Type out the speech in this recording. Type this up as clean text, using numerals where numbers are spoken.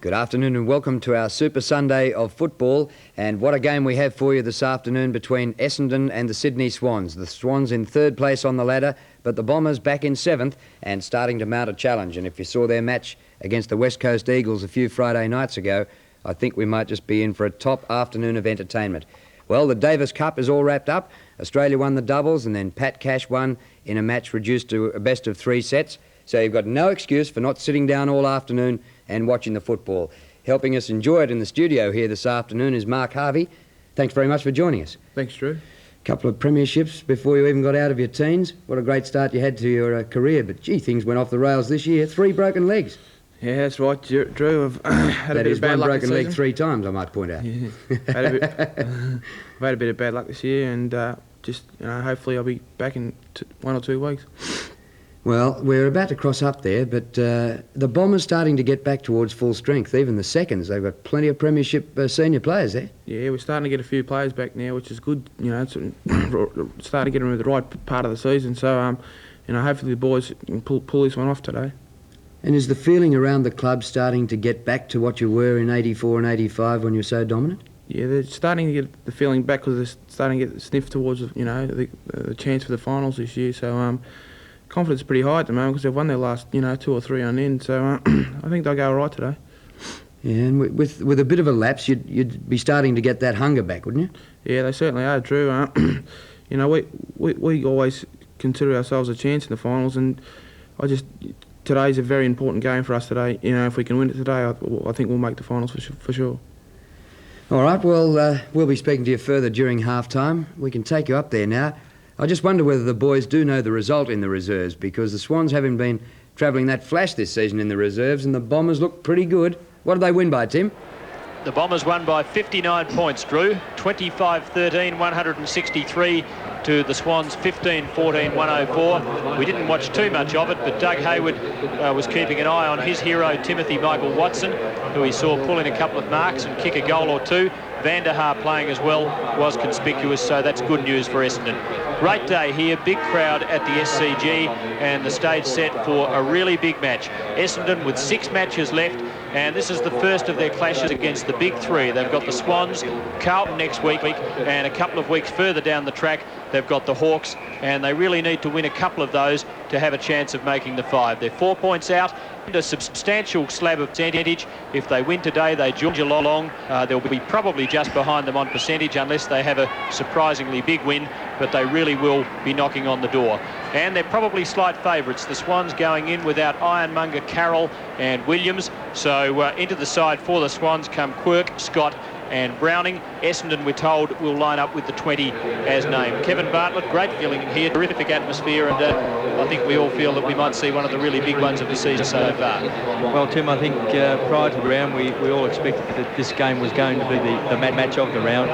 Good afternoon and welcome to our Super Sunday of football, and what a game we have for you this afternoon between Essendon and the Sydney Swans. The Swans in third place on the ladder, but the Bombers back in seventh and starting to mount a challenge. And if you saw their match against the West Coast Eagles a few Friday nights ago, I think we might just be in for a top afternoon of entertainment. Well, the Davis Cup is all wrapped up. Australia won the doubles and then Pat Cash won in a match reduced to a best of 3 sets. So you've got no excuse for not sitting down all afternoon and watching the football. Helping us enjoy it in the studio here this afternoon is Mark Harvey. Thanks very much for joining us. Thanks, Drew. Couple of premierships before you even got out of your teens. What a great start you had to your career, but gee, things went off the rails this year. 3 broken legs. Yeah, that's right, Drew. I've had a bit of bad luck this season. That is one broken leg 3 times, I might point out. Yeah. I've had a bit of bad luck this year, and just hopefully I'll be back in 1 or 2 weeks. Well, we're about to cross up there, but the Bombers starting to get back towards full strength. Even the seconds, they've got plenty of premiership senior players there. Yeah, we're starting to get a few players back now, which is good. It's starting to get them in the right part of the season. So, hopefully the boys can pull this one off today. And is the feeling around the club starting to get back to what you were in 84 and 85 when you were so dominant? Yeah, they're starting to get the feeling back because they're starting to get the sniff towards the chance for the finals this year. So, confidence is pretty high at the moment because they've won their last 2 or 3 on end. So I think they'll go all right today. Yeah, and with a bit of a lapse, you'd be starting to get that hunger back, wouldn't you? Yeah, they certainly are, Drew. We always consider ourselves a chance in the finals, and today's a very important game for us today. If we can win it today, I think we'll make the finals for sure. All right, well, we'll be speaking to you further during half-time. We can take you up there now. I just wonder whether the boys do know the result in the reserves, because the Swans haven't been travelling that flash this season in the reserves, and the Bombers look pretty good. What did they win by, Tim? The Bombers won by 59 points, Drew. 25-13, 163 to the Swans, 15-14, 104. We didn't watch too much of it, but Doug Hayward was keeping an eye on his hero, Timothy Michael Watson, who he saw pull in a couple of marks and kick a goal or 2. Van der Haar playing as well was conspicuous, so that's good news for Essendon. Great day here, big crowd at the SCG, and the stage set for a really big match. Essendon with 6 matches left, and this is the first of their clashes against the big 3. They've got the Swans, Carlton next week, and a couple of weeks further down the track, they've got the Hawks, and they really need to win a couple of those to have a chance of making the 5. They're 4 points out, and a substantial slab of percentage. If they win today, they join Geelong. They'll be probably just behind them on percentage unless they have a surprisingly big win, but they really will be knocking on the door. And they're probably slight favourites. The Swans going in without Ironmonger, Carroll and Williams. So into the side for the Swans come Quirk, Scott and Browning. Essendon, we're told, will line up with the 20 as named. Kevin Bartlett, great feeling here, terrific atmosphere, and I think we all feel that we might see one of the really big ones of the season so far. Well, Tim, I think prior to the round, we all expected that this game was going to be the match of the round.